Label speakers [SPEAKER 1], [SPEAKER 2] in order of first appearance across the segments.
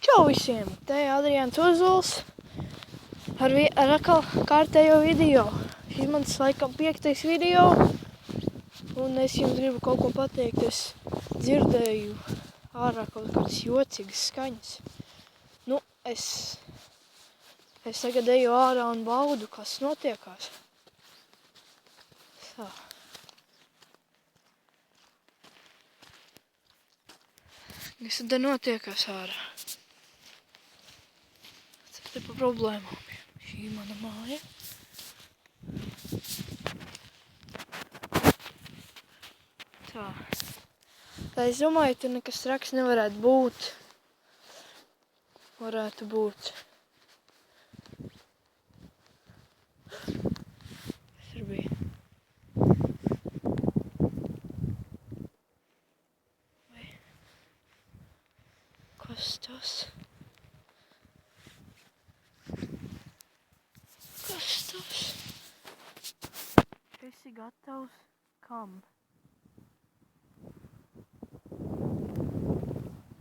[SPEAKER 1] Čau visiem! Te Adrians Ozols ar atkal kārtējo video. Šis mans laikam 5. video. Un es jums gribu kaut ko pateikt. Es dzirdēju ārā kaut kādas jocīgas skaņas. Nu, es tagad eju ārā un baudu, kas notiekās. Tā. Kas tad notiekās ārā? Te pa problēmām. Šī mana māja. Tā. Tā es domāju, tur nekas traks nevarētu būt. Varētu būt. Kas tur bija? Vai? Kas tas? Kas tas? Esi gatavs kam?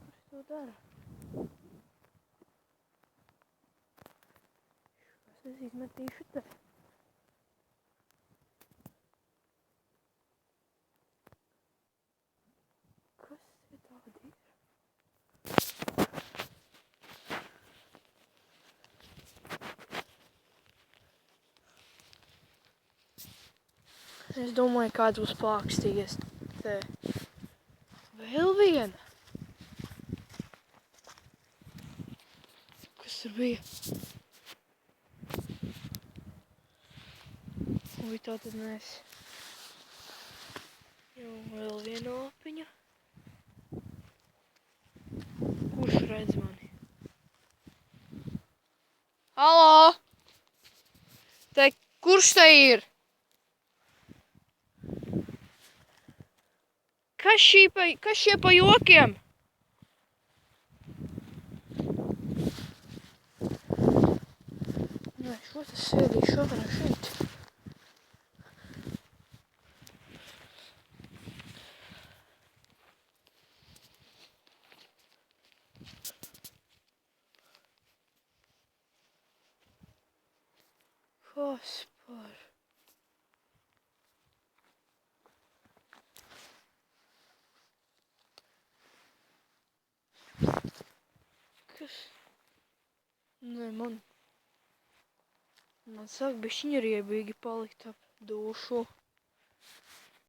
[SPEAKER 1] Kas to dara? Es izmetīšu te. Kas te tādi ir? Es domāju, kāds būs plākstījies te. Vēl viena. Kas tur bija? Ui, tā tad mēs. Jau vēl viena lapiņa. Kurš redz mani? Halo! Te, kurš te ir? Kas šie pa jokiem? Nē, šo tas sēdīšu ārā šeit. Kas par? Kas? Nē, man sāk bišķiņi riebīgi palikt ap dušu.